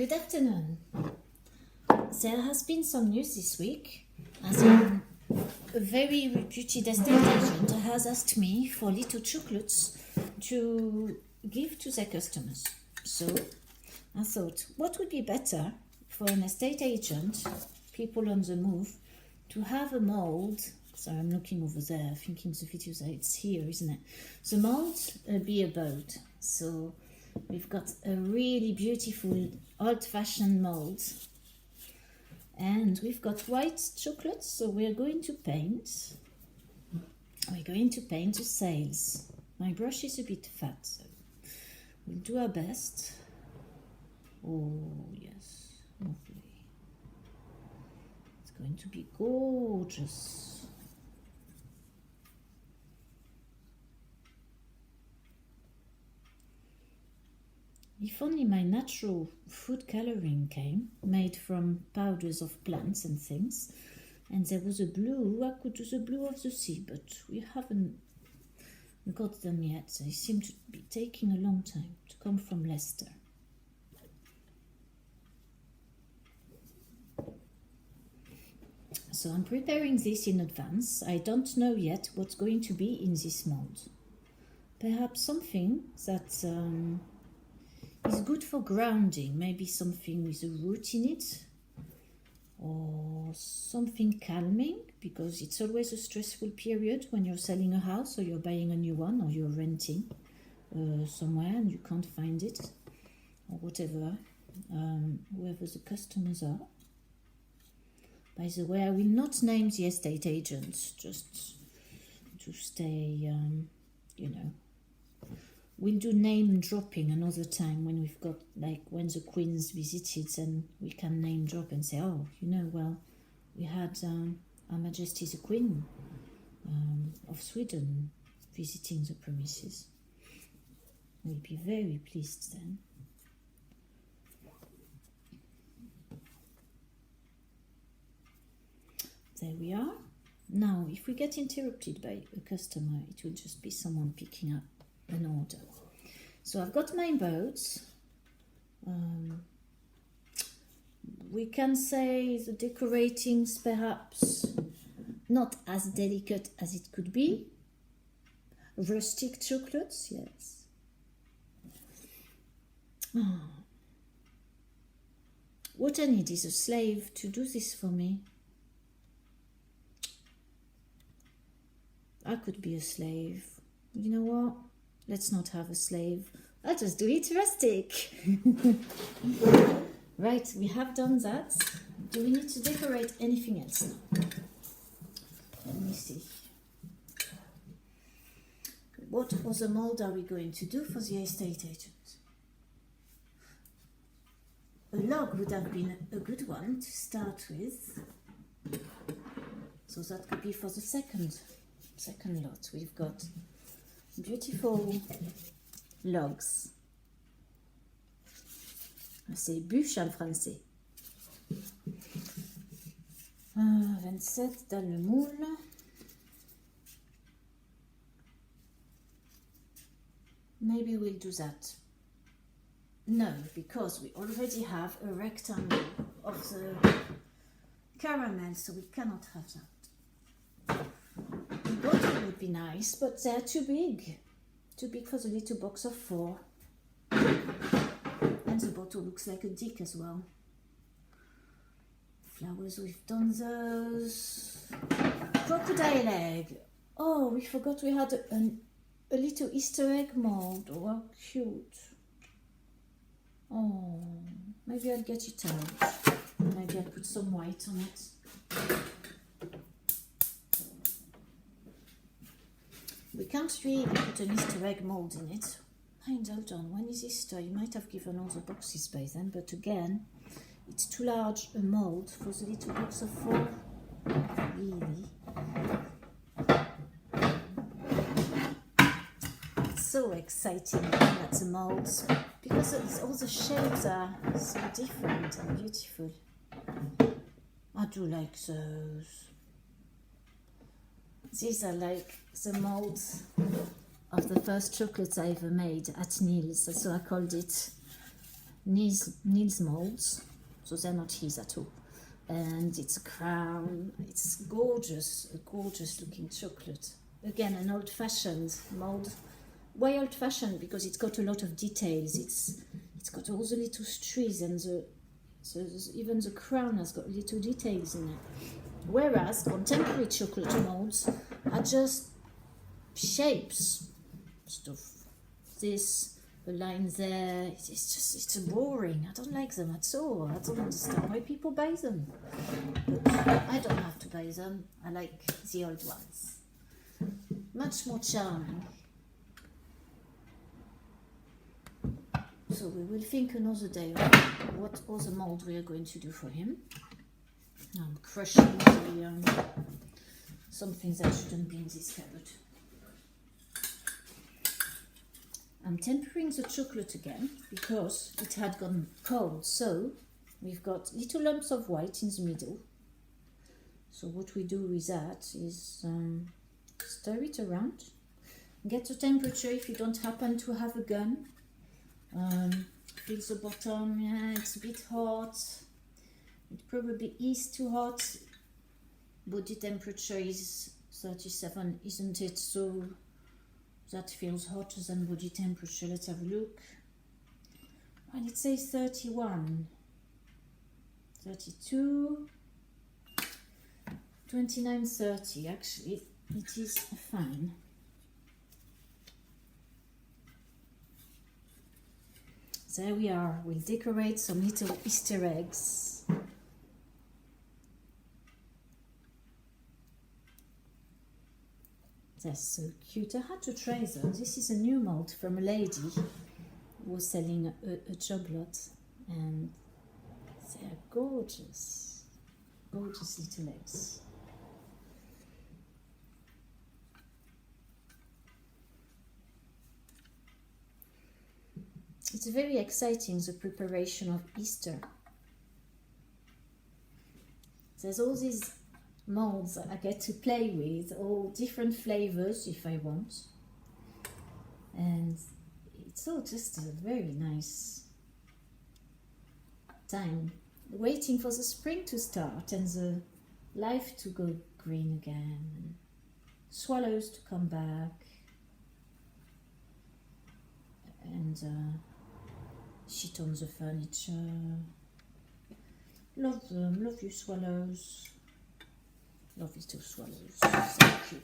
Good afternoon. There has been some news this week, as in a very reputed estate agent has asked me for little chocolates to give to their customers. So I thought, what would be better for an estate agent, people on the move, to have a mould. So I'm looking over there, thinking the video there, it's here, isn't it? The mould be a boat. So we've got a really beautiful old-fashioned mould. And we've got white chocolate, so we're going to paint. We're going to paint the sails. My brush is a bit fat, so we'll do our best. Oh, yes, lovely. It's going to be gorgeous. If only my natural food coloring came, made from powders of plants and things, and there was a blue, I could do the blue of the sea, but we haven't got them yet. They seem to be taking a long time to come from Leicester. So I'm preparing this in advance. I don't know yet what's going to be in this mold. Perhaps something that is good for grounding, maybe something with a root in it, or something calming, because it's always a stressful period when you're selling a house or you're buying a new one or you're renting somewhere and you can't find it, or whatever, whoever the customers are. By the way, I will not name the estate agents, just to stay, We'll do name dropping another time when we've got, like, when the Queen's visited, and we can name drop and say, oh, well, we had Her Majesty the Queen of Sweden visiting the premises. We'll be very pleased then. There we are. Now, if we get interrupted by a customer, it will just be someone picking up an order. So I've got my boats. We can say the decorating's perhaps not as delicate as it could be. Rustic chocolates, yes. What I need is a slave to do this for me. I could be a slave. You know what? Let's not have a slave. I'll just do it rustic. Right, we have done that. Do we need to decorate anything else now? Let me see. What other mold are we going to do for the estate agent? A log would have been a good one to start with. So that could be for the second lot. We've got beautiful logs. C'est bûche en français. 27 dans le moule. Maybe we'll do that. No, because we already have a rectangle of the caramel, so we cannot have that. The bottle would be nice, but they're too big. Too big for the little box of 4. And the bottle looks like a dick as well. Flowers, we've done those. Crocodile egg. Oh, we forgot we had a little Easter egg mold. Oh, how cute. Oh, maybe I'll get it out. Maybe I'll put some white on it. We can't really put an Easter egg mould in it. And hold on, when is Easter? You might have given all the boxes by then, but again, it's too large a mould for the little box of 4. Really. It's so exciting looking at the moulds, because all the shapes are so different and beautiful. I do like those. These are like the moulds of the first chocolates I ever made at Neil's, so I called it needs molds, so they're not his at all. And it's a crown. It's gorgeous, a gorgeous looking chocolate. Again, an old-fashioned mold. Why old-fashioned? Because it's got a lot of details. It's got all the little trees, and even the crown has got little details in it. Whereas contemporary chocolate molds are just shapes, stuff. This, the line there, it's boring. I don't like them at all. I don't understand why people buy them. But I don't have to buy them. I like the old ones. Much more charming. So we will think another day of what other mold we are going to do for him. I'm crushing some things that shouldn't be in this cupboard. I'm tempering the chocolate again because it had gone cold. So we've got little lumps of white in the middle. So what we do with that is stir it around. Get the temperature if you don't happen to have a gun. Feel the bottom, yeah, it's a bit hot. It probably is too hot. Body temperature is 37, isn't it? So that feels hotter than body temperature. Let's have a look. And it says 31, 32, 29, 30. Actually, it is fine. There we are. We'll decorate some little Easter eggs. They're so cute. I had to try them. This is a new mold from a lady who was selling a job lot, and they're gorgeous. Gorgeous little eggs. It's very exciting, the preparation of Easter. There's all these molds that I get to play with, all different flavors if I want. And it's all just a very nice time. Waiting for the spring to start and the life to go green again. And swallows to come back. And shit on the furniture. Love them, love you swallows. Love little swallows, so cute.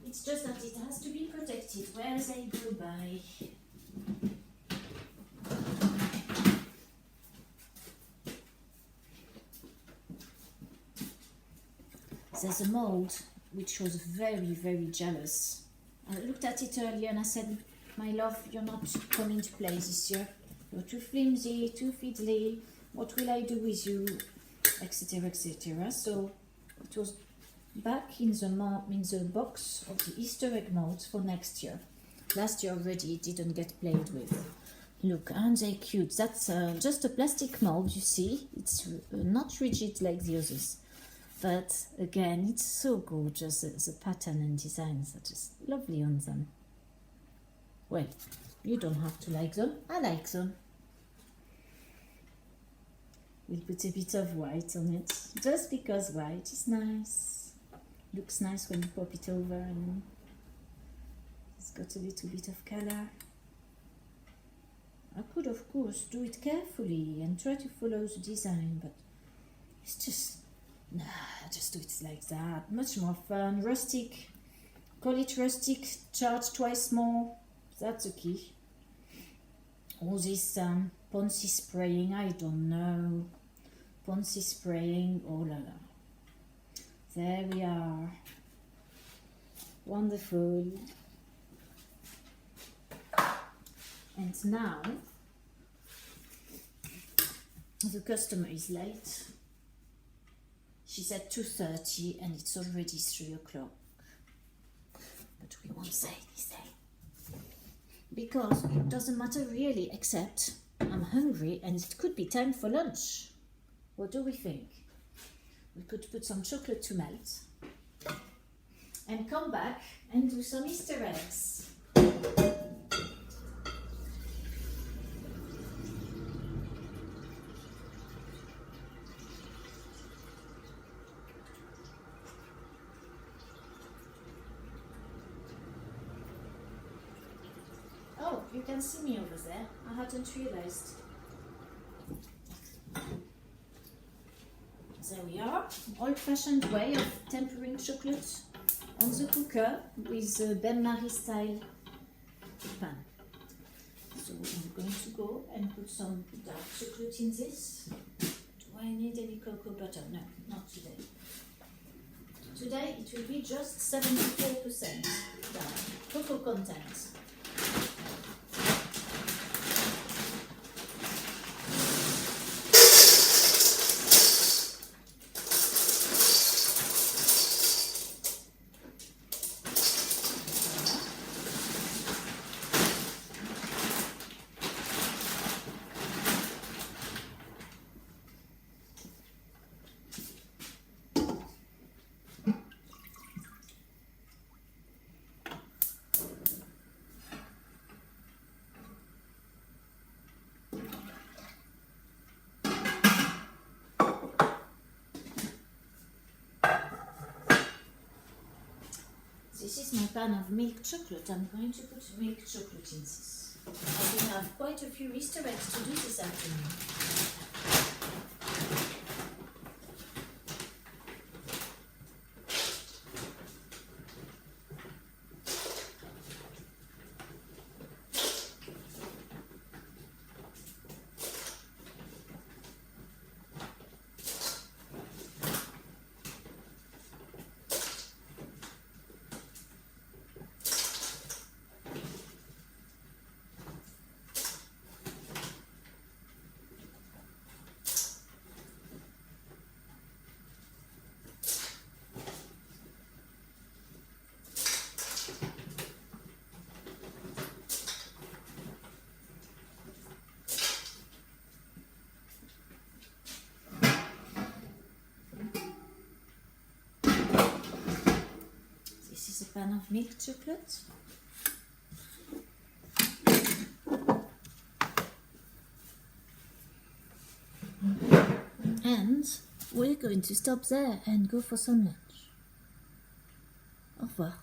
It's just that it has to be protected where they go by. There's a mold which was very jealous. I looked at it earlier and I said, my love, you're not coming to play this year. You're too flimsy, too fiddly. What will I do with you? Etc, etc. So it was back in the box of the Easter egg molds for next year. Last year already it didn't get played with. Look, aren't they cute? That's just a plastic mold, you see. It's not rigid like the others. But again, it's so gorgeous. The pattern and designs are just lovely on them. Well, you don't have to like them. I like them. We'll put a bit of white on it, just because white is nice. Looks nice when you pop it over and it's got a little bit of color. I could, of course, do it carefully and try to follow the design, but it's just, nah, just do it like that. Much more fun. Rustic. Call it rustic, charge twice more. That's the key. All this Ponzi spraying, I don't know. Ponzi spraying, oh la la. There we are. Wonderful. And now, the customer is late. She's at 2:30 and it's already 3 o'clock. But we won't say anything. Because it doesn't matter really, except I'm hungry and it could be time for lunch. What do we think? We could put some chocolate to melt and come back and do some Easter eggs. you can see me over there. I hadn't realized. There we are. Old-fashioned way of tempering chocolate on the cooker with a bain-marie style pan. So I'm going to go and put some dark chocolate in this. Do I need any cocoa butter? No, not today. Today it will be just 74% dark cocoa content. This is my pan of milk chocolate. I'm going to put milk chocolate in this. I will have quite a few Easter eggs to do this afternoon. This is a pan of milk chocolate. And we're going to stop there and go for some lunch. Au revoir.